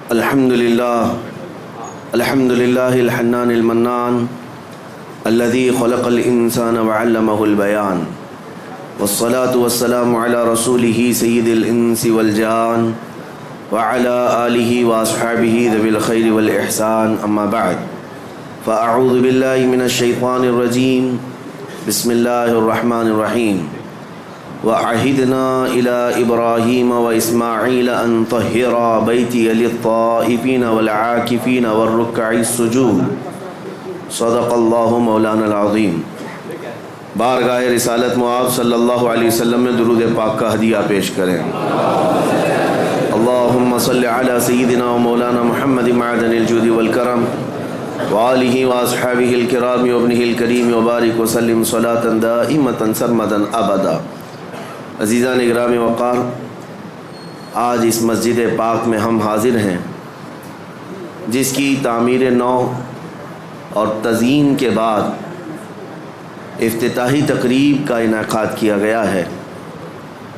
الحمد لله الحنان المنان الذي خلق الإنسان وعلمه البيان والصلاة والسلام على رسوله سيد الإنس والجان وعلى آله وأصحابه ذوي الخير والإحسان أما بعد فأعوذ بالله من الشيطان الرجيم بسم الله الرحمن الرحيم وعهدنا إلى إبراهيم وإسماعيل أن طهرا بيتي للطائفين والعاكفين والركع السجود صدق الله مولانا العظيم۔ بارگاہ رسالت معاذ صلی اللہ علیہ وسلم میں درود پاک کا ہدیہ پیش کریں۔ اللہم صل علی سیدنا و مولانا محمد معدن الجود والکرم وآلہ واصحابہ الکرام وابنہ الکریم وبارک وسلم صلاة دائمة سرمدا ابدا۔ عزیزان اکرام وقار، آج اس مسجد پاک میں ہم حاضر ہیں جس کی تعمیر نو اور تزئین کے بعد افتتاحی تقریب کا انعقاد کیا گیا ہے،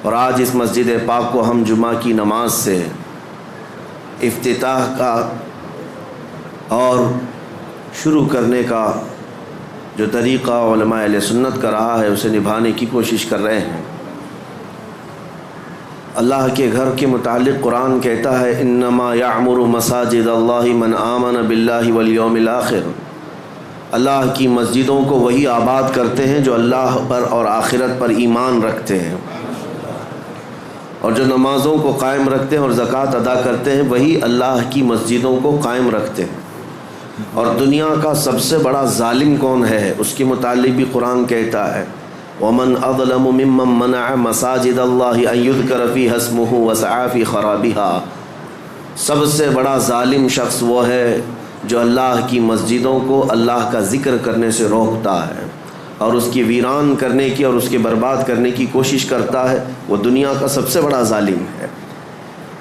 اور آج اس مسجد پاک کو ہم جمعہ کی نماز سے افتتاح کا اور شروع کرنے کا جو طریقہ علماء اہل سنت کا رہا ہے اسے نبھانے کی کوشش کر رہے ہیں۔ اللہ کے گھر کے متعلق قرآن کہتا ہے انما یعمر مساجد اللہ من آمن باللہ والیوم الآخر۔ اللہ کی مسجدوں کو وہی آباد کرتے ہیں جو اللہ پر اور آخرت پر ایمان رکھتے ہیں، اور جو نمازوں کو قائم رکھتے ہیں اور زکوٰۃ ادا کرتے ہیں وہی اللہ کی مسجدوں کو قائم رکھتے ہیں۔ اور دنیا کا سب سے بڑا ظالم کون ہے اس کے متعلق بھی قرآن کہتا ہے وَمَنْ أَظْلَمُ مِمَّنْ مَنَعَ مَسَاجِدَ اللَّهِ أَنْ يُذْكَرَ فِيهَا اسْمُهُ وَسَعَى فِي خَرَابِهَا۔ سب سے بڑا ظالم شخص وہ ہے جو اللہ کی مسجدوں کو اللہ کا ذکر کرنے سے روکتا ہے اور اس کی ویران کرنے کی اور اس کے برباد کرنے کی کوشش کرتا ہے، وہ دنیا کا سب سے بڑا ظالم ہے۔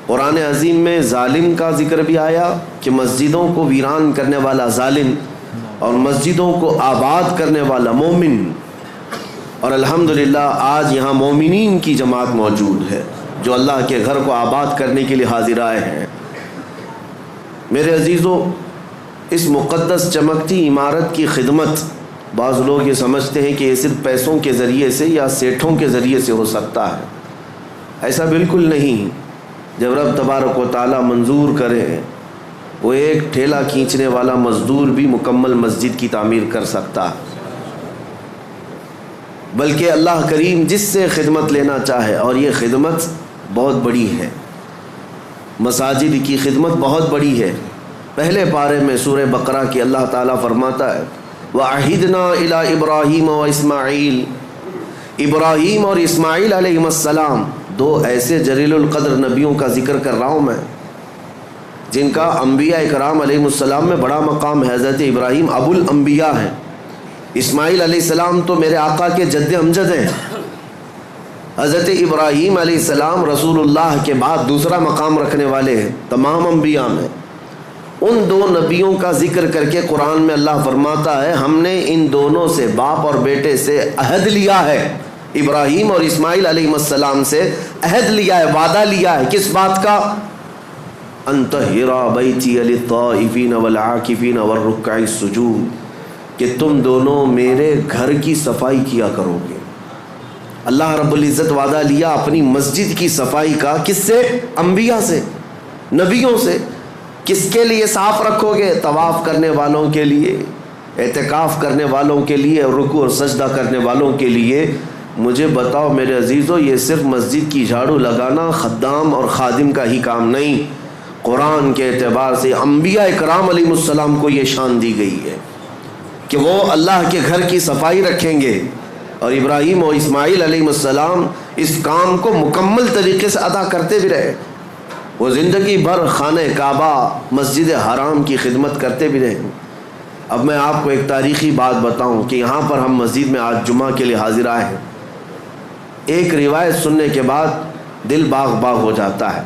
قرآن عظیم میں ظالم کا ذکر بھی آیا کہ مسجدوں کو ویران کرنے والا ظالم اور مسجدوں کو آباد کرنے والا مومن، اور الحمدللہ آج یہاں مومنین کی جماعت موجود ہے جو اللہ کے گھر کو آباد کرنے کے لیے حاضر آئے ہیں۔ میرے عزیزو، اس مقدس چمکتی عمارت کی خدمت بعض لوگ یہ سمجھتے ہیں کہ یہ صرف پیسوں کے ذریعے سے یا سیٹھوں کے ذریعے سے ہو سکتا ہے۔ ایسا بالکل نہیں۔ جب رب تبارک و تعالیٰ منظور کرے، وہ ایک ٹھیلا کھینچنے والا مزدور بھی مکمل مسجد کی تعمیر کر سکتا ہے، بلکہ اللہ کریم جس سے خدمت لینا چاہے، اور یہ خدمت بہت بڑی ہے، مساجد کی خدمت بہت بڑی ہے۔ پہلے پارے میں سورہ بقرہ کی اللہ تعالیٰ فرماتا ہے وَعَهِدْنَا إِلَىٰ إِبْرَاهِيمَ وَإِسْمَاعِيلَ۔ ابراہیم اور اسماعیل علیہ السلام دو ایسے جلیل القدر نبیوں کا ذکر کر رہا ہوں میں جن کا انبیاء اکرام علیہ السلام میں بڑا مقام ہے۔ حضرت ابراہیم ابو الانبیاء ہیں، اسماعیل علیہ السلام تو میرے آقا کے جد امجد ہیں۔ حضرت ابراہیم علیہ السلام رسول اللہ کے بعد دوسرا مقام رکھنے والے ہیں تمام انبیاء میں۔ ان دو نبیوں کا ذکر کر کے قرآن میں اللہ فرماتا ہے ہم نے ان دونوں سے، باپ اور بیٹے سے عہد لیا ہے، ابراہیم اور اسماعیل علیہ السلام سے عہد لیا ہے، وعدہ لیا ہے۔ کس بات کا؟ ان طہرا بیتی للطائفین والعاکفین والرکع السجود، کہ تم دونوں میرے گھر کی صفائی کیا کرو گے۔ اللہ رب العزت وعدہ لیا اپنی مسجد کی صفائی کا، کس سے؟ انبیاء سے، نبیوں سے۔ کس کے لیے صاف رکھو گے؟ طواف کرنے والوں کے لیے، اعتکاف کرنے والوں کے لیے، اور رکوع اور سجدہ کرنے والوں کے لیے۔ مجھے بتاؤ میرے عزیزو، یہ صرف مسجد کی جھاڑو لگانا خدام اور خادم کا ہی کام نہیں، قرآن کے اعتبار سے انبیاء اکرام علیہ السلام کو یہ شان دی گئی ہے کہ وہ اللہ کے گھر کی صفائی رکھیں گے، اور ابراہیم اور اسماعیل علیہ السلام اس کام کو مکمل طریقے سے ادا کرتے بھی رہے۔ وہ زندگی بھر خانہ کعبہ مسجد حرام کی خدمت کرتے بھی رہے۔ اب میں آپ کو ایک تاریخی بات بتاؤں کہ یہاں پر ہم مسجد میں آج جمعہ کے لیے حاضر آئے ہیں، ایک روایت سننے کے بعد دل باغ باغ ہو جاتا ہے۔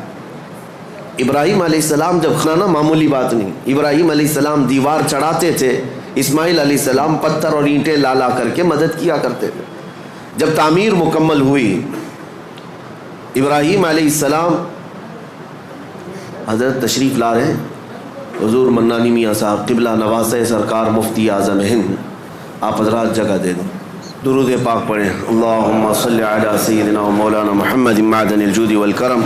ابراہیم علیہ السلام جب کھانا معمولی بات نہیں، ابراہیم علیہ السلام دیوار چڑھاتے تھے، اسماعیل علیہ السلام پتھر اور اینٹیں لا کر کے مدد کیا کرتے تھے۔ جب تعمیر مکمل ہوئی، ابراہیم علیہ السلام حضرت تشریف لا رہے ہیں حضور منانی میاں صاحب قبلہ نواز سرکار مفتی اعظم ہند، آپ حضرات جگہ دے دیں، درود پاک پڑھیں۔ اللہم صلی علی سیدنا و مولانا محمد معدن الجود والکرم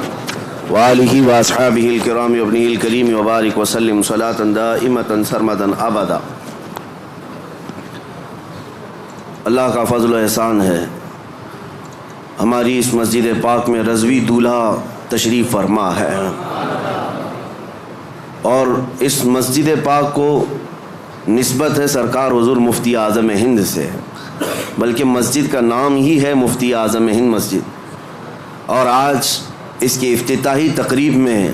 وآلہ واصحابہ الکرام وابنہ الکریم وبارک وسلم صلاۃ دائمۃ سرمدا ابدا۔ اللہ کا فضل و احسان ہے، ہماری اس مسجد پاک میں رضوی دولہا تشریف فرما ہے، اور اس مسجد پاک کو نسبت ہے سرکار حضور مفتی اعظم ہند سے، بلکہ مسجد کا نام ہی ہے مفتی اعظم ہند مسجد، اور آج اس کی افتتاحی تقریب میں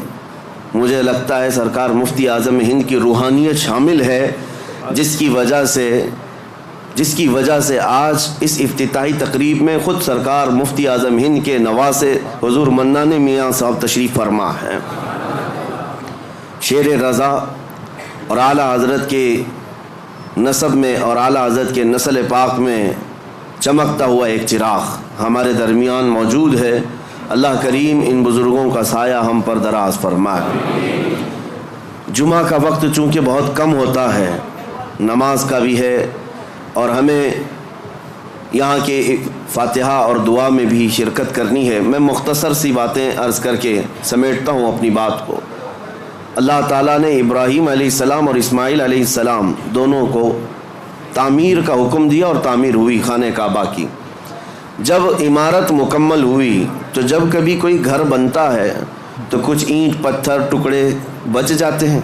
مجھے لگتا ہے سرکار مفتی اعظم ہند کی روحانیت شامل ہے، جس کی وجہ سے آج اس افتتاحی تقریب میں خود سرکار مفتی اعظم ہند کے نواسے حضور منانی میاں صاحب تشریف فرما ہے۔ شیر رضا اور اعلیٰ حضرت کے نسب میں اور اعلیٰ حضرت کے نسل پاک میں چمکتا ہوا ایک چراغ ہمارے درمیان موجود ہے۔ اللہ کریم ان بزرگوں کا سایہ ہم پر دراز فرمائے۔ جمعہ کا وقت چونکہ بہت کم ہوتا ہے، نماز کا بھی ہے، اور ہمیں یہاں کے فاتحہ اور دعا میں بھی شرکت کرنی ہے۔ میں مختصر سی باتیں عرض کر کے سمیٹتا ہوں اپنی بات کو۔ اللہ تعالیٰ نے ابراہیم علیہ السلام اور اسماعیل علیہ السلام دونوں کو تعمیر کا حکم دیا، اور تعمیر ہوئی خانہ کعبہ کی۔ جب عمارت مکمل ہوئی تو جب کبھی کوئی گھر بنتا ہے تو کچھ اینٹ پتھر ٹکڑے بچ جاتے ہیں۔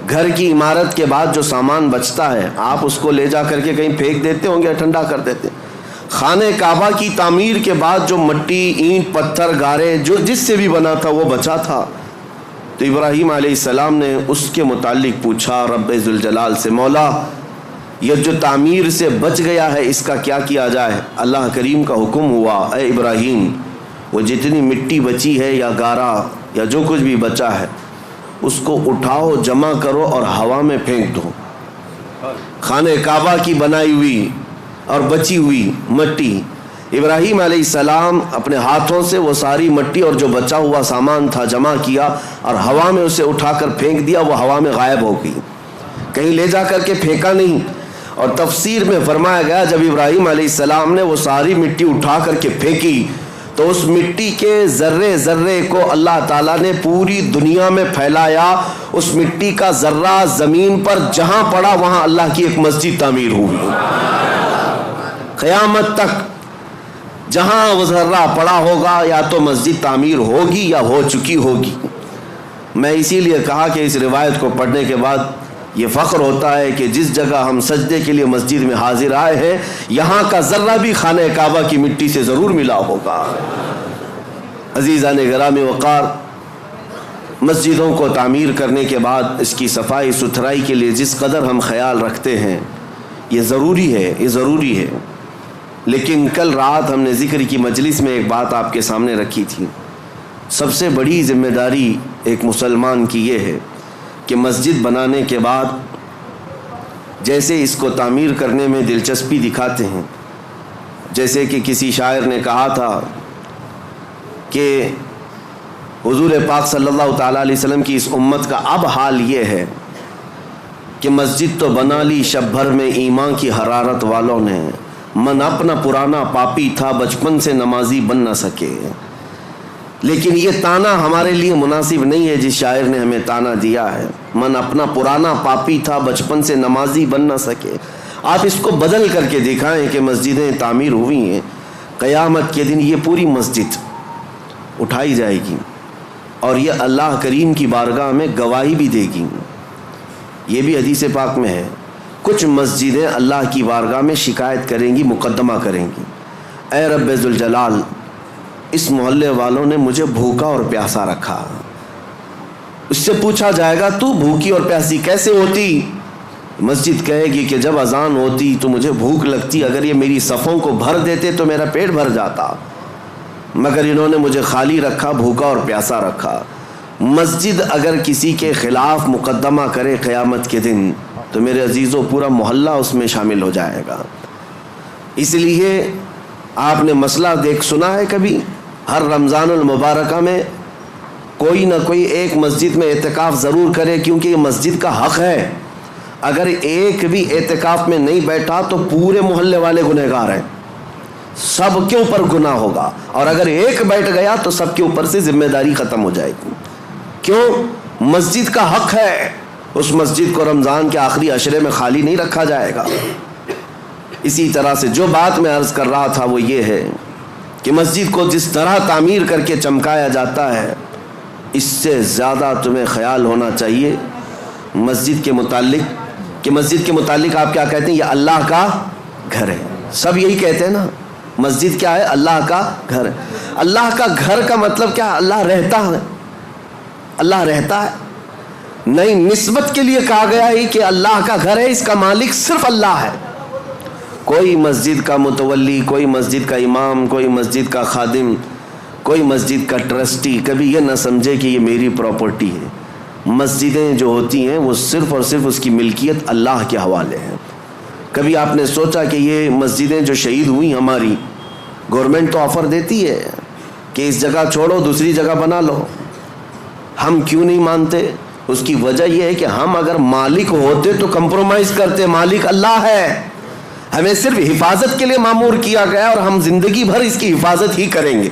گھر کی عمارت کے بعد جو سامان بچتا ہے آپ اس کو لے جا کر کے کہیں پھینک دیتے ہوں گے، ٹھنڈا کر دیتے۔ خانہ کعبہ کی تعمیر کے بعد جو مٹی، اینٹ، پتھر، گارے جو جس سے بھی بنا تھا وہ بچا تھا، تو ابراہیم علیہ السلام نے اس کے متعلق پوچھا رب ذوالجلال سے، مولا یہ جو تعمیر سے بچ گیا ہے اس کا کیا کیا جائے؟ اللہ کریم کا حکم ہوا، اے ابراہیم وہ جتنی مٹی بچی ہے یا گارا یا جو کچھ بھی بچا ہے اس کو اٹھاؤ، جمع کرو اور ہوا میں پھینک دو۔ خانہ کعبہ کی بنائی ہوئی اور بچی ہوئی مٹی، ابراہیم علیہ السلام اپنے ہاتھوں سے وہ ساری مٹی اور جو بچا ہوا سامان تھا جمع کیا اور ہوا میں اسے اٹھا کر پھینک دیا، وہ ہوا میں غائب ہو گئی، کہیں لے جا کر کے پھینکا نہیں۔ اور تفسیر میں فرمایا گیا جب ابراہیم علیہ السلام نے وہ ساری مٹی اٹھا کر کے پھینکی تو اس مٹی کے ذرے ذرے کو اللہ تعالیٰ نے پوری دنیا میں پھیلایا۔ اس مٹی کا ذرہ زمین پر جہاں پڑا وہاں اللہ کی ایک مسجد تعمیر ہوئی۔ قیامت تک جہاں وہ ذرہ پڑا ہوگا یا تو مسجد تعمیر ہوگی یا ہو چکی ہوگی۔ میں اسی لیے کہا کہ اس روایت کو پڑھنے کے بعد یہ فخر ہوتا ہے کہ جس جگہ ہم سجدے کے لیے مسجد میں حاضر آئے ہیں یہاں کا ذرہ بھی خانہ کعبہ کی مٹی سے ضرور ملا ہوگا۔ عزیزان گرامی وقار، مسجدوں کو تعمیر کرنے کے بعد اس کی صفائی ستھرائی کے لیے جس قدر ہم خیال رکھتے ہیں یہ ضروری ہے، لیکن کل رات ہم نے ذکر کی مجلس میں ایک بات آپ کے سامنے رکھی تھی۔ سب سے بڑی ذمہ داری ایک مسلمان کی یہ ہے کہ مسجد بنانے کے بعد جیسے اس کو تعمیر کرنے میں دلچسپی دکھاتے ہیں، جیسے کہ کسی شاعر نے کہا تھا کہ حضور پاک صلی اللہ تعالیٰ علیہ وسلم کی اس امت کا اب حال یہ ہے کہ مسجد تو بنا لی شب بھر میں ایمان کی حرارت والوں نے، من اپنا پرانا پاپی تھا بچپن سے نمازی بن نہ سکے۔ لیکن یہ تانا ہمارے لیے مناسب نہیں ہے جس شاعر نے ہمیں تانا دیا ہے، من اپنا پرانا پاپی تھا بچپن سے نمازی بن نہ سکے۔ آپ اس کو بدل کر کے دکھائیں کہ مسجدیں تعمیر ہوئی ہیں، قیامت کے دن یہ پوری مسجد اٹھائی جائے گی اور یہ اللہ کریم کی بارگاہ میں گواہی بھی دے گی۔ یہ بھی حدیث پاک میں ہے، کچھ مسجدیں اللہ کی بارگاہ میں شکایت کریں گی، مقدمہ کریں گی، اے رب ذوالجلال اس محلے والوں نے مجھے بھوکا اور پیاسا رکھا۔ اس سے پوچھا جائے گا تو بھوکی اور پیاسی کیسے ہوتی؟ مسجد کہے گی کہ جب اذان ہوتی تو مجھے بھوک لگتی، اگر یہ میری صفوں کو بھر دیتے تو میرا پیٹ بھر جاتا، مگر انہوں نے مجھے خالی رکھا، بھوکا اور پیاسا رکھا۔ مسجد اگر کسی کے خلاف مقدمہ کرے قیامت کے دن تو میرے عزیزوں پورا محلہ اس میں شامل ہو جائے گا۔ اس لیے آپ نے مسئلہ سنا ہے کبھی؟ ہر رمضان المبارکہ میں کوئی نہ کوئی ایک مسجد میں اعتکاف ضرور کرے، کیونکہ یہ مسجد کا حق ہے۔ اگر ایک بھی اعتکاف میں نہیں بیٹھا تو پورے محلے والے گنہگار ہیں، سب کے اوپر گناہ ہوگا، اور اگر ایک بیٹھ گیا تو سب کے اوپر سے ذمہ داری ختم ہو جائے گی۔ کیوں؟ مسجد کا حق ہے، اس مسجد کو رمضان کے آخری عشرے میں خالی نہیں رکھا جائے گا۔ اسی طرح سے جو بات میں عرض کر رہا تھا وہ یہ ہے کہ مسجد کو جس طرح تعمیر کر کے چمکایا جاتا ہے، اس سے زیادہ تمہیں خیال ہونا چاہیے مسجد کے متعلق، کہ مسجد کے متعلق آپ کیا کہتے ہیں؟ یہ اللہ کا گھر ہے۔ سب یہی کہتے ہیں نا، مسجد کیا ہے؟ اللہ کا گھر ہے۔ اللہ کا گھر کا مطلب کیا ہے؟ اللہ رہتا ہے، اللہ رہتا ہے نہیں، نسبت کے لیے کہا گیا ہے کہ اللہ کا گھر ہے، اس کا مالک صرف اللہ ہے۔ کوئی مسجد کا متولی، کوئی مسجد کا امام، کوئی مسجد کا خادم، کوئی مسجد کا ٹرسٹی کبھی یہ نہ سمجھے کہ یہ میری پراپرٹی ہے۔ مسجدیں جو ہوتی ہیں وہ صرف اور صرف اس کی ملکیت اللہ کے حوالے ہیں۔ کبھی آپ نے سوچا کہ یہ مسجدیں جو شہید ہوئی ہماری، گورنمنٹ تو آفر دیتی ہے کہ اس جگہ چھوڑو دوسری جگہ بنا لو، ہم کیوں نہیں مانتے؟ اس کی وجہ یہ ہے کہ ہم اگر مالک ہوتے تو کمپرومائز کرتے، مالک اللہ ہے، ہمیں صرف حفاظت کے لیے مامور کیا گیا اور ہم زندگی بھر اس کی حفاظت ہی کریں گے۔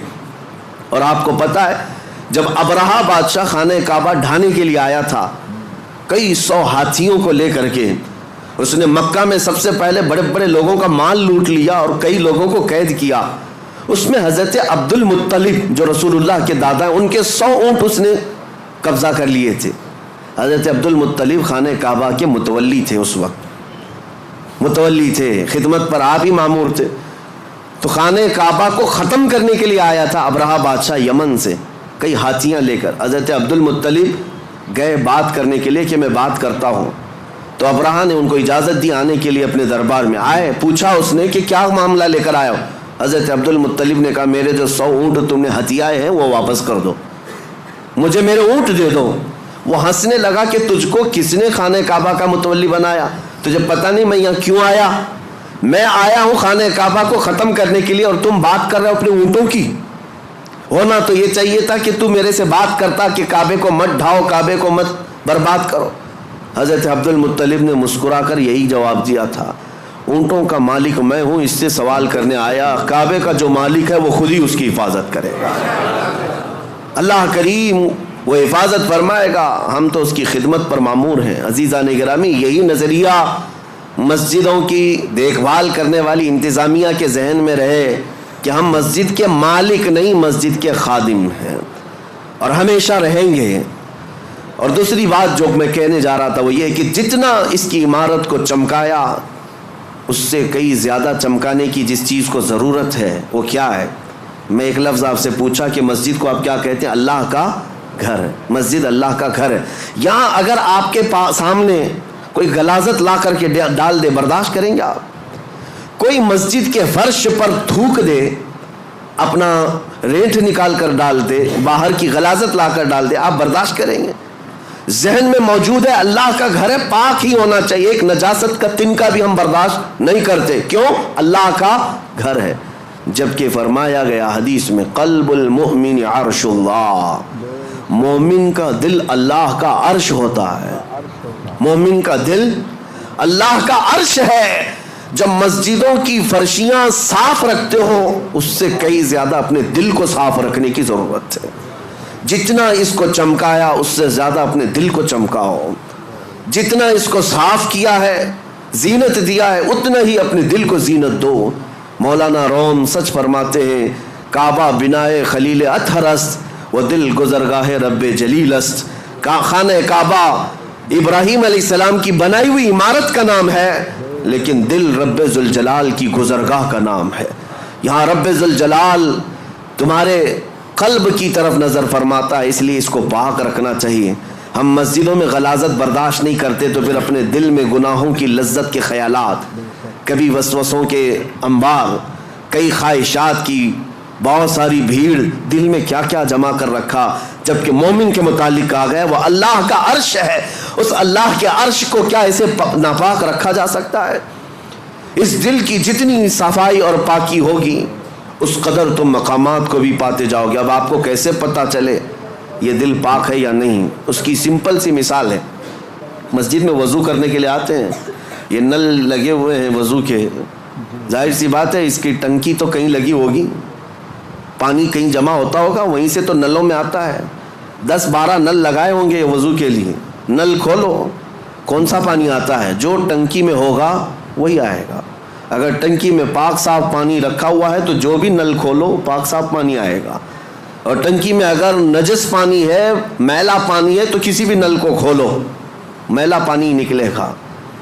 اور آپ کو پتہ ہے جب ابرہا بادشاہ خانہ کعبہ ڈھانے کے لیے آیا تھا کئی 100 ہاتھیوں کو لے کر کے، اس نے مکہ میں سب سے پہلے بڑے بڑے لوگوں کا مال لوٹ لیا اور کئی لوگوں کو قید کیا۔ اس میں حضرت عبد المطلب جو رسول اللہ کے دادا ہیں، ان کے 100 اونٹ اس نے قبضہ کر لیے تھے۔ حضرت عبد المطلب خانہ کعبہ کے متولی تھے، اس وقت متولی تھے، خدمت پر آپ ہی مامور تھے۔ تو خانہ کعبہ کو ختم کرنے کے لیے آیا تھا ابرہا بادشاہ یمن سے کئی ہاتھیاں لے کر۔ حضرت عبد المطلب گئے بات کرنے کے لیے کہ میں بات کرتا ہوں، تو ابرہا نے ان کو اجازت دی آنے کے لیے اپنے دربار میں آئے۔ پوچھا اس نے کہ کیا معاملہ لے کر آئے ہو؟ حضرت عبد المطلب نے کہا میرے جو 100 اونٹ تم نے ہتھیائے ہیں وہ واپس کر دو، مجھے میرے اونٹ دے دو۔ وہ ہنسنے لگا کہ تجھ کو کس نے خانہ کعبہ کا متولی بنایا؟ تجھے پتہ نہیں میں یہاں کیوں آیا؟ میں آیا ہوں خانہ کعبہ کو ختم کرنے کے لیے اور تم بات کر رہے ہو اپنے اونٹوں کی۔ ہونا تو یہ چاہیے تھا کہ تم میرے سے بات کرتا کہ کعبے کو مت ڈھاؤ، کعبے کو مت برباد کرو۔ حضرت عبد المطلب نے مسکرا کر یہی جواب دیا تھا، اونٹوں کا مالک میں ہوں، اس سے سوال کرنے آیا، کعبے کا جو مالک ہے وہ خود ہی اس کی حفاظت کرے گا۔ اللہ کریم وہ حفاظت فرمائے گا، ہم تو اس کی خدمت پر مامور ہیں۔ عزیزان گرامی، یہی نظریہ مسجدوں کی دیکھ بھال کرنے والی انتظامیہ کے ذہن میں رہے کہ ہم مسجد کے مالک نہیں، مسجد کے خادم ہیں اور ہمیشہ رہیں گے۔ اور دوسری بات جو میں کہنے جا رہا تھا وہ یہ کہ جتنا اس کی عمارت کو چمکایا، اس سے کئی زیادہ چمکانے کی جس چیز کو ضرورت ہے وہ کیا ہے؟ میں ایک لفظ آپ سے پوچھا کہ مسجد کو آپ کیا کہتے ہیں؟ اللہ کا گھر ہے۔ مسجد اللہ کا گھر ہے۔ یہاں اگر آپ کے سامنے کوئی غلاظت لا کر کے ڈال دے، برداشت کریں گے آپ؟ کوئی مسجد کے فرش پر تھوک دے، اپنا رینٹ نکال کر ڈال دے، باہر کی غلاظت لا کر ڈال دے، آپ برداشت کریں گے؟ ذہن میں موجود ہے اللہ کا گھر ہے، پاک ہی ہونا چاہیے، ایک نجاست کا تنکا بھی ہم برداشت نہیں کرتے۔ کیوں؟ اللہ کا گھر ہے۔ جبکہ فرمایا گیا حدیث میں، قلب المؤمن عرش اللہ، مومن کا دل اللہ کا عرش ہوتا ہے۔ مومن کا دل اللہ کا عرش ہے۔ جب مسجدوں کی فرشیاں صاف رکھتے ہو، اس سے کئی زیادہ اپنے دل کو صاف رکھنے کی ضرورت ہے۔ جتنا اس کو چمکایا اس سے زیادہ اپنے دل کو چمکاؤ، جتنا اس کو صاف کیا ہے، زینت دیا ہے، اتنا ہی اپنے دل کو زینت دو۔ مولانا روم سچ فرماتے ہیں، کعبہ بنائے خلیل اطہر است و دل گزرگاہ رب جلیل است۔ خانہ کعبہ ابراہیم علیہ السلام کی بنائی ہوئی عمارت کا نام ہے، لیکن دل رب ذوالجلال کی گزرگاہ کا نام ہے۔ یہاں رب ذوالجلال تمہارے قلب کی طرف نظر فرماتا ہے، اس لیے اس کو پاک رکھنا چاہیے۔ ہم مسجدوں میں غلاظت برداشت نہیں کرتے تو پھر اپنے دل میں گناہوں کی لذت کے خیالات، کبھی وسوسوں کے انبار، کئی خواہشات کی بہت ساری بھیڑ، دل میں کیا کیا جمع کر رکھا۔ جبکہ مومن کے متعلق کہا گیا وہ اللہ کا عرش ہے، اس اللہ کے عرش کو کیا اسے ناپاک رکھا جا سکتا ہے؟ اس دل کی جتنی صفائی اور پاکی ہوگی اس قدر تم مقامات کو بھی پاتے جاؤ گے۔ اب آپ کو کیسے پتہ چلے یہ دل پاک ہے یا نہیں. اس کی سمپل سی مثال ہے. مسجد میں وضو کرنے کے لیے آتے ہیں, یہ نل لگے ہوئے ہیں وضو کے, ظاہر سی بات ہے اس کی ٹنکی تو کہیں لگی ہوگی, پانی کہیں جمع ہوتا ہوگا, وہیں سے تو نلوں میں آتا ہے. 10-12 نل لگائے ہوں گے وضو کے لیے. نل کھولو, کون سا پانی آتا ہے؟ جو ٹنکی میں ہوگا وہی آئے گا. اگر ٹنکی میں پاک صاف پانی رکھا ہوا ہے تو جو بھی نل کھولو پاک صاف پانی آئے گا. اور ٹنکی میں اگر نجس پانی ہے, میلا پانی ہے, تو کسی بھی نل کو کھولو میلا پانی نکلے گا.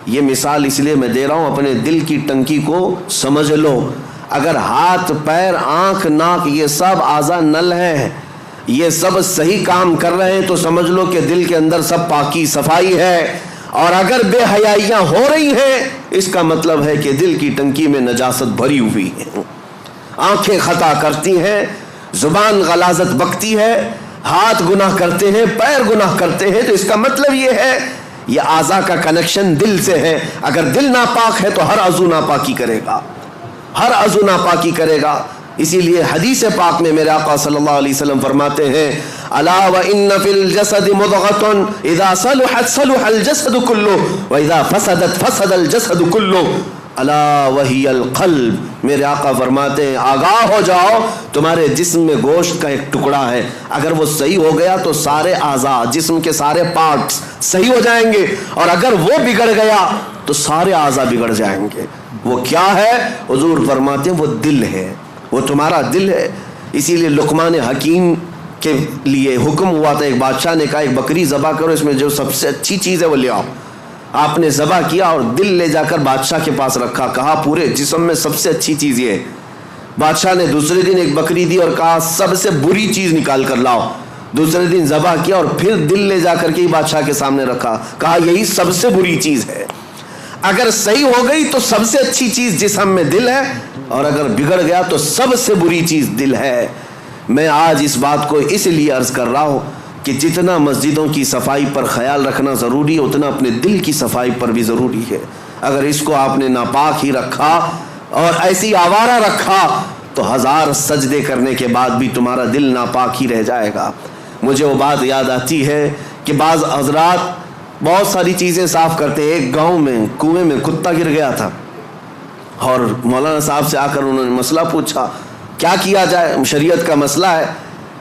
یہ مثال اس لیے میں دے رہا ہوں, اپنے دل کی ٹنکی کو سمجھ لو. اگر ہاتھ پیر آنکھ ناک یہ سب اعضاء نل ہیں, یہ سب صحیح کام کر رہے ہیں, تو سمجھ لو کہ دل کے اندر سب پاکی صفائی ہے. اور اگر بے حیائیاں ہو رہی ہیں, اس کا مطلب ہے کہ دل کی ٹنکی میں نجاست بھری ہوئی ہے. آنکھیں خطا کرتی ہیں, زبان غلاظت بکتی ہے, ہاتھ گناہ کرتے ہیں, پیر گناہ کرتے ہیں, تو اس کا مطلب یہ ہے یہ اعضاء کا کنیکشن دل سے ہے. اگر دل ناپاک ہے تو ہر عضو ناپاکی کرے گا, ہر عضو ناپاکی کرے گا. اسی لیے حدیث پاک میں میرے آقا صلی اللہ علیہ وسلم فرماتے ہیں, الا وان فی الجسد مضغۃ اذا صلحت صلح الجسد كله واذا فسدت فسد الجسد كله الا وهي القلب. میرے آقا فرماتے ہیں آگاہ ہو جاؤ, تمہارے جسم میں گوشت کا ایک ٹکڑا ہے, اگر وہ صحیح ہو گیا تو سارے اعضاء جسم کے سارے پارٹس صحیح ہو جائیں گے, اور اگر وہ بگڑ گیا تو سارے اعضاء بگڑ جائیں گے. وہ کیا ہے؟ حضور فرماتے ہیں وہ دل ہے, وہ تمہارا دل ہے. اسی لیے لقمان حکیم کے لیے حکم ہوا تھا, ایک بادشاہ نے کہا ایک بکری ذبح کرو, اس میں جو سب سے اچھی چیز ہے وہ لے آؤ. آپ نے ذبح کیا اور دل لے جا کر بادشاہ کے پاس رکھا, کہا پورے جسم میں سب سے اچھی چیز یہ ہے. بادشاہ نے دوسرے دن ایک بکری دی اور کہا سب سے بری چیز نکال کر لاؤ. دوسرے دن ذبح کیا اور پھر دل لے جا کر کے بادشاہ کے سامنے رکھا, کہا یہی سب سے بری چیز ہے. اگر صحیح ہو گئی تو سب سے اچھی چیز جسم میں دل ہے, اور اگر بگڑ گیا تو سب سے بری چیز دل ہے. میں آج اس بات کو اس لیے عرض کر رہا ہوں کہ جتنا مسجدوں کی صفائی پر خیال رکھنا ضروری ہے, اتنا اپنے دل کی صفائی پر بھی ضروری ہے. اگر اس کو آپ نے ناپاک ہی رکھا اور ایسی آوارہ رکھا تو 1000 سجدے کرنے کے بعد بھی تمہارا دل ناپاک ہی رہ جائے گا. مجھے وہ بات یاد آتی ہے کہ بعض حضرات بہت ساری چیزیں صاف کرتے. ایک گاؤں میں کنویں میں کتا گر گیا تھا, اور مولانا صاحب سے آ کر انہوں نے مسئلہ پوچھا کیا کیا جائے. شریعت کا مسئلہ ہے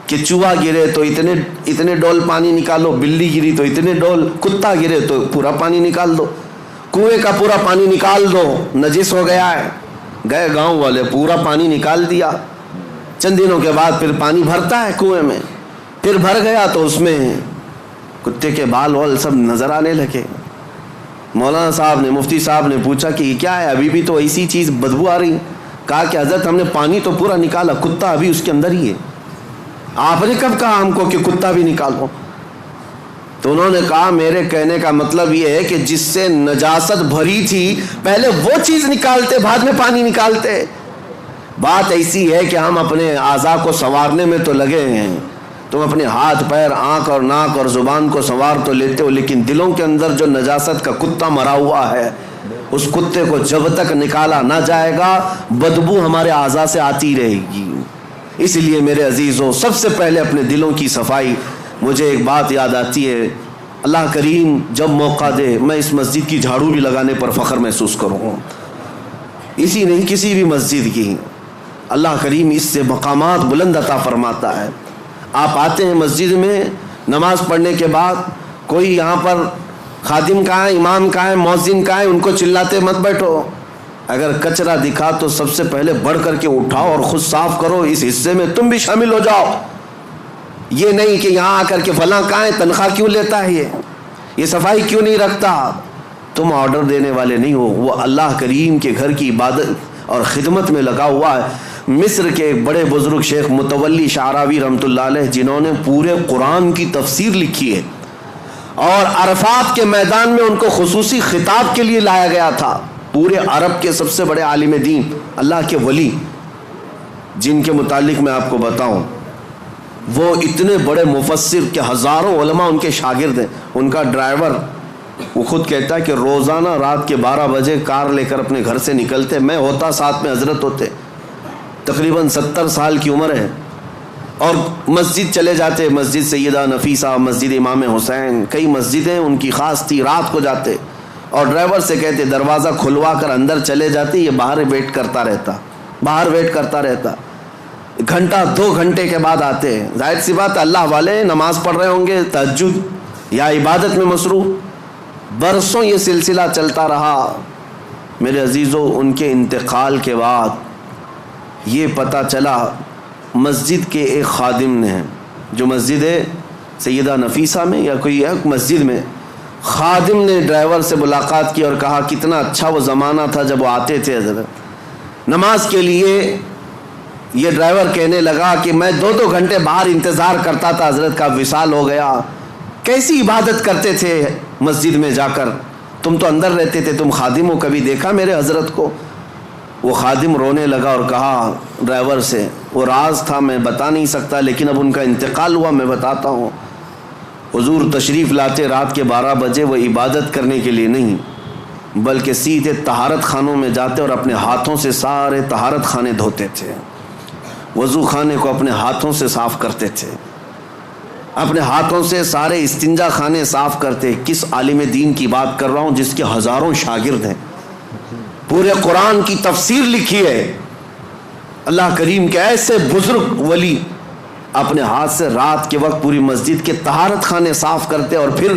کہ چوہا گرے تو اتنے ڈول پانی نکالو, بلی گری تو اتنے ڈول, کتا گرے تو پورا پانی نکال دو. کنویں کا پورا پانی نکال دو, نجس ہو گیا ہے. گئے گاؤں والے, پورا پانی نکال دیا. چند دنوں کے بعد پھر پانی بھرتا ہے کنویں میں, پھر بھر گیا تو اس میں کتے کے بال وال سب نظر آنے لگے. مولانا صاحب نے, مفتی صاحب نے پوچھا کہ یہ کیا ہے, ابھی بھی تو ایسی چیز بدبو آ رہی. کہا کہ حضرت ہم نے پانی تو پورا نکالا, کتا ابھی اس کے اندر ہی ہے. آپ نے کب کہا ہم کو کہ کتا بھی نکالو؟ تو انہوں نے کہا میرے کہنے کا مطلب یہ ہے کہ جس سے نجاست بھری تھی پہلے وہ چیز نکالتے, بعد میں پانی نکالتے. بات ایسی ہے کہ ہم اپنے اعضاء کو سنوارنے میں تو لگے ہیں. تم اپنے ہاتھ پیر آنکھ اور ناک اور زبان کو سنوار تو لیتے ہو, لیکن دلوں کے اندر جو نجاست کا کتا مرا ہوا ہے, اس کتے کو جب تک نکالا نہ جائے گا بدبو ہمارے اعضاء سے آتی رہے گی. اس لیے میرے عزیزوں, سب سے پہلے اپنے دلوں کی صفائی. مجھے ایک بات یاد آتی ہے, اللہ کریم جب موقع دے میں اس مسجد کی جھاڑو بھی لگانے پر فخر محسوس کروں. اسی نہیں کسی بھی مسجد کی, اللہ کریم اس سے مقامات بلند عطا فرماتا ہے. آپ آتے ہیں مسجد میں, نماز پڑھنے کے بعد کوئی یہاں پر خادم کہاں ہے, امام کہاں ہے, مؤذن کہاں ہے, ان کو چلاتے مت بیٹھو. اگر کچرا دکھا تو سب سے پہلے بڑھ کر کے اٹھاؤ اور خود صاف کرو, اس حصے میں تم بھی شامل ہو جاؤ. یہ نہیں کہ یہاں آ کر کے فلاں کہاں ہے, تنخواہ کیوں لیتا ہے, یہ صفائی کیوں نہیں رکھتا. تم آرڈر دینے والے نہیں ہو, وہ اللہ کریم کے گھر کی عبادت اور خدمت میں لگا ہوا ہے. مصر کے ایک بڑے بزرگ شیخ متولی شعراوی رحمۃ اللہ علیہ, جنہوں نے پورے قرآن کی تفسیر لکھی ہے, اور عرفات کے میدان میں ان کو خصوصی خطاب کے لیے لایا گیا تھا. پورے عرب کے سب سے بڑے عالم دین, اللہ کے ولی, جن کے متعلق میں آپ کو بتاؤں, وہ اتنے بڑے مفسر کہ ہزاروں علماء ان کے شاگرد ہیں. ان کا ڈرائیور, وہ خود کہتا ہے کہ روزانہ رات کے 12 بجے کار لے کر اپنے گھر سے نکلتے, میں ہوتا ساتھ میں حضرت ہوتے, تقریباً 70 سال کی عمر ہے. اور مسجد چلے جاتے، مسجد سیدہ نفیسہ، مسجد امام حسین، کئی مسجدیں ان کی خاص تھی، رات کو جاتے اور ڈرائیور سے کہتے دروازہ کھلوا کر اندر چلے جاتے، یہ باہر ویٹ کرتا رہتا، گھنٹہ 2 گھنٹے کے بعد آتے. ظاہر سی بات اللہ والے نماز پڑھ رہے ہوں گے، تہجد یا عبادت میں مصروف. برسوں یہ سلسلہ چلتا رہا. میرے عزیزو، ان کے انتقال کے بعد یہ پتہ چلا مسجد کے ایک خادم نے، جو مسجد ہے سیدہ نفیسہ میں یا کوئی ایک مسجد میں، خادم نے ڈرائیور سے ملاقات کی اور کہا کتنا اچھا وہ زمانہ تھا جب وہ آتے تھے حضرت نماز کے لیے. یہ ڈرائیور کہنے لگا کہ میں 2 گھنٹے باہر انتظار کرتا تھا، حضرت کا وصال ہو گیا. کیسی عبادت کرتے تھے مسجد میں جا کر، تم تو اندر رہتے تھے، تم خادم ہو، کبھی دیکھا میرے حضرت کو؟ وہ خادم رونے لگا اور کہا ڈرائیور سے، وہ راز تھا میں بتا نہیں سکتا، لیکن اب ان کا انتقال ہوا، میں بتاتا ہوں. حضور تشریف لاتے رات کے 12 بجے، وہ عبادت کرنے کے لیے نہیں بلکہ سیدھے طہارت خانوں میں جاتے اور اپنے ہاتھوں سے سارے طہارت خانے دھوتے تھے، وضو خانے کو اپنے ہاتھوں سے صاف کرتے تھے، اپنے ہاتھوں سے سارے استنجا خانے صاف کرتے. کس عالم دین کی بات کر رہا ہوں جس کے ہزاروں شاگرد ہیں، پورے قرآن کی تفسیر لکھی ہے. اللہ کریم کے ایسے بزرگ ولی اپنے ہاتھ سے رات کے وقت پوری مسجد کے طہارت خانے صاف کرتے. اور پھر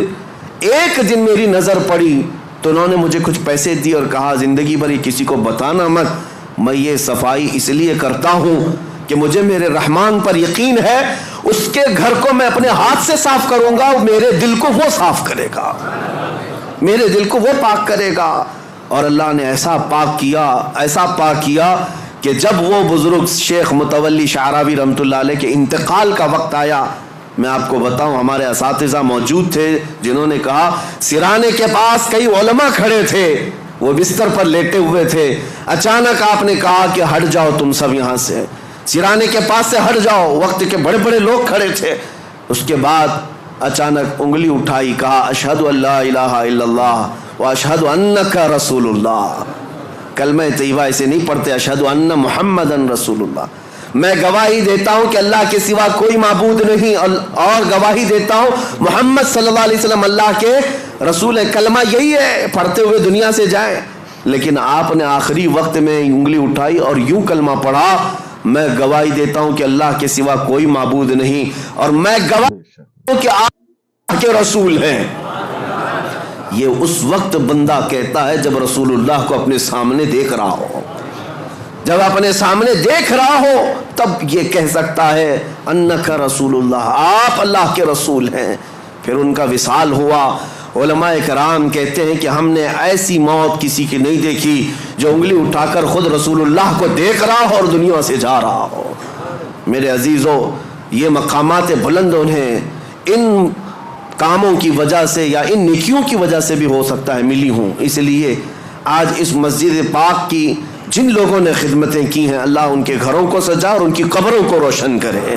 ایک دن میری نظر پڑی تو انہوں نے مجھے کچھ پیسے دیے اور کہا زندگی بھر یہ کسی کو بتانا مت، میں یہ صفائی اس لیے کرتا ہوں کہ مجھے میرے رحمان پر یقین ہے، اس کے گھر کو میں اپنے ہاتھ سے صاف کروں گا، میرے دل کو وہ صاف کرے گا، میرے دل کو وہ پاک کرے گا. اور اللہ نے ایسا پاک کیا کہ جب وہ بزرگ شیخ متولی شعراوی رحمۃ اللہ علیہ کے انتقال کا وقت آیا، میں آپ کو بتاؤں ہمارے اساتذہ موجود تھے جنہوں نے کہا سرانے کے پاس کئی علماء کھڑے تھے، وہ بستر پر لیٹے ہوئے تھے، اچانک آپ نے کہا کہ ہٹ جاؤ تم سب یہاں سے، سرانے کے پاس سے ہٹ جاؤ. وقت کے بڑے بڑے لوگ کھڑے تھے. اس کے بعد اچانک انگلی اٹھائی، کہا اشہد ان لا الہ الا اللہ واشہد انک رسول اللہ. کلمہ طیبہ اسے نہیں پڑھتے، اشہد ان محمدن رسول اللہ. میں گواہی دیتا ہوں کہ اللہ کے سوا کوئی معبود نہیں، اور گواہی دیتا ہوں محمد صلی اللہ علیہ وسلم اللہ کے رسول ہے. کلمہ یہی ہے، پڑھتے ہوئے دنیا سے جائیں. لیکن آپ نے آخری وقت میں انگلی اٹھائی اور یوں کلمہ پڑھا، میں گواہی دیتا ہوں کہ اللہ کے سوا کوئی معبود نہیں، اور میں گواہی ہوں کہ آپ اللہ کے رسول ہیں. یہ اس وقت بندہ کہتا ہے جب رسول اللہ کو اپنے سامنے دیکھ رہا ہو، جب اپنے سامنے دیکھ رہا ہو تب یہ کہہ سکتا ہے انک رسول اللہ، آپ اللہ کے رسول ہیں. پھر ان کا وصال ہوا. علماء کرام کہتے ہیں کہ ہم نے ایسی موت کسی کی نہیں دیکھی جو انگلی اٹھا کر خود رسول اللہ کو دیکھ رہا ہو اور دنیا سے جا رہا ہو. میرے عزیزو، یہ مقامات بلند انہیں ان کاموں کی وجہ سے یا ان نیکیوں کی وجہ سے بھی ہو سکتا ہے ملی ہوں. اس لیے آج اس مسجد پاک کی جن لوگوں نے خدمتیں کی ہیں، اللہ ان کے گھروں کو سجا اور ان کی قبروں کو روشن کرے،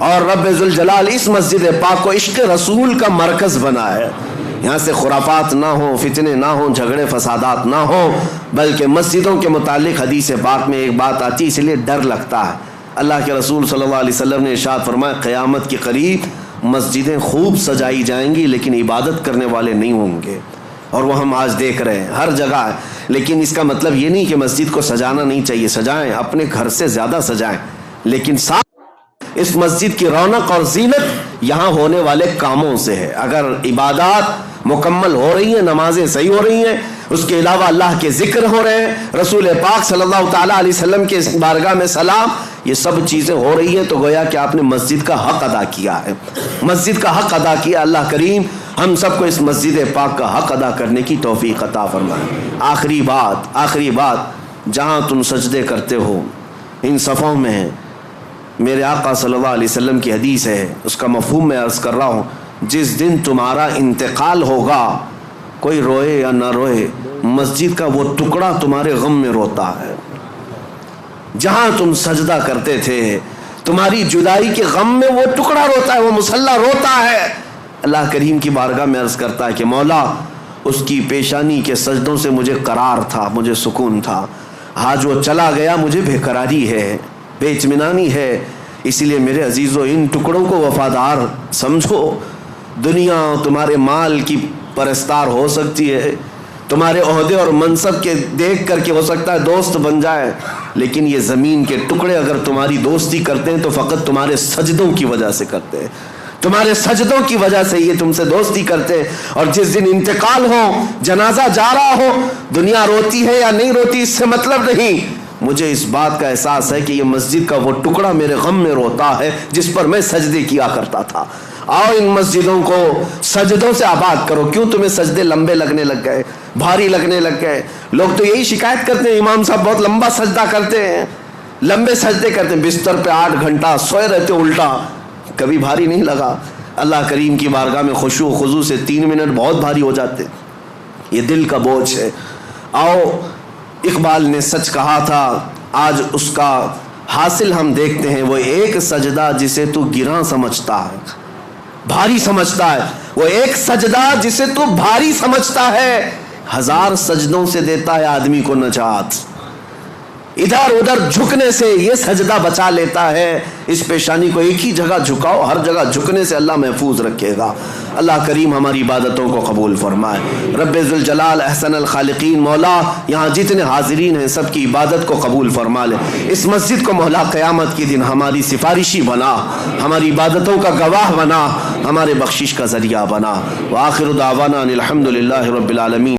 اور رب ذوالجلال اس مسجد پاک کو عشق رسول کا مرکز بنائے. یہاں سے خرافات نہ ہوں، فتنے نہ ہوں، جھگڑے فسادات نہ ہوں، بلکہ مسجدوں کے متعلق حدیث پاک میں ایک بات آتی ہے، اس لیے ڈر لگتا ہے. اللہ کے رسول صلی اللہ علیہ وسلم نے ارشاد فرمایا قیامت کے قریب مسجدیں خوب سجائی جائیں گی لیکن عبادت کرنے والے نہیں ہوں گے، اور وہ ہم آج دیکھ رہے ہیں ہر جگہ. لیکن اس کا مطلب یہ نہیں کہ مسجد کو سجانا نہیں چاہیے، سجائیں، اپنے گھر سے زیادہ سجائیں، لیکن ساتھ اس مسجد کی رونق اور زینت یہاں ہونے والے کاموں سے ہے. اگر عبادات مکمل ہو رہی ہیں، نمازیں صحیح ہو رہی ہیں، اس کے علاوہ اللہ کے ذکر ہو رہے ہیں، رسول پاک صلی اللہ تعالیٰ علیہ وسلم کے بارگاہ میں سلام، یہ سب چیزیں ہو رہی ہیں، تو گویا کہ آپ نے مسجد کا حق ادا کیا ہے، مسجد کا حق ادا کیا. اللہ کریم ہم سب کو اس مسجد پاک کا حق ادا کرنے کی توفیق عطا فرمائے. آخری بات، جہاں تم سجدے کرتے ہو ان صفوں میں میرے آقا صلی اللہ علیہ وسلم کی حدیث ہے، اس کا مفہوم میں عرض کر رہا ہوں. جس دن تمہارا انتقال ہوگا، کوئی روئے یا نہ روئے، مسجد کا وہ ٹکڑا تمہارے غم میں روتا ہے. جہاں تم سجدہ کرتے تھے تمہاری جدائی کے غم میں وہ ٹکڑا روتا ہے، وہ مصلی روتا ہے. اللہ کریم کی بارگاہ میں عرض کرتا ہے کہ مولا، اس کی پیشانی کے سجدوں سے مجھے قرار تھا، مجھے سکون تھا، آج وہ چلا گیا، مجھے بے قراری ہے، بے اطمینانی ہے. اسی لیے میرے عزیزو ان ٹکڑوں کو وفادار سمجھو. دنیا تمہارے مال کی پرستار ہو سکتی ہے، تمہارے عہدے اور منصب کے دیکھ کر کے ہو سکتا ہے دوست بن جائے، لیکن یہ زمین کے ٹکڑے اگر تمہاری دوستی کرتے ہیں تو فقط تمہارے سجدوں کی وجہ سے کرتے ہیں، تمہارے سجدوں کی وجہ سے یہ تم سے دوستی کرتے ہیں. اور جس دن انتقال ہو، جنازہ جا رہا ہو، دنیا روتی ہے یا نہیں روتی اس سے مطلب نہیں، مجھے اس بات کا احساس ہے کہ یہ مسجد کا وہ ٹکڑا میرے غم میں روتا ہے جس پر میں سجدے کیا کرتا تھا. آؤ ان مسجدوں کو سجدوں سے آباد کرو. کیوں تمہیں سجدے لمبے لگنے لگ گئے، بھاری لگنے لگ گئے؟ لوگ تو یہی شکایت کرتے ہیں امام صاحب بہت لمبا سجدہ کرتے ہیں، لمبے سجدے کرتے ہیں، بستر پہ 8 گھنٹہ سوئے رہتے الٹا. کبھی بھاری نہیں لگا؟ اللہ کریم کی بارگاہ میں خشوع و خضوع سے 3 منٹ بہت بھاری ہو جاتے. یہ دل کا بوجھ ہے. آؤ، اقبال نے سچ کہا تھا، آج اس کا حاصل ہم دیکھتے ہیں. وہ ایک سجدہ جسے تو گراں سمجھتا ہے، بھاری سمجھتا ہے، وہ ایک سجدہ جسے تو بھاری سمجھتا ہے، 1000 سجدوں سے دیتا ہے آدمی کو نجات. ادھر ادھر جھکنے سے یہ سجدہ بچا لیتا ہے. اس پیشانی کو ایک ہی جگہ جھکاؤ، ہر جگہ جھکنے سے اللہ محفوظ رکھے گا. اللہ کریم ہماری عبادتوں کو قبول فرمائے. رب ذوالجلال احسن الخالقین مولا یہاں جتنے حاضرین ہیں سب کی عبادت کو قبول فرما لے. اس مسجد کو مولا قیامت کے دن ہماری سفارشی بنا، ہماری عبادتوں کا گواہ بنا، ہمارے بخشش کا ذریعہ بنا. وآخر دعوانا ان الحمد للہ رب العالمین.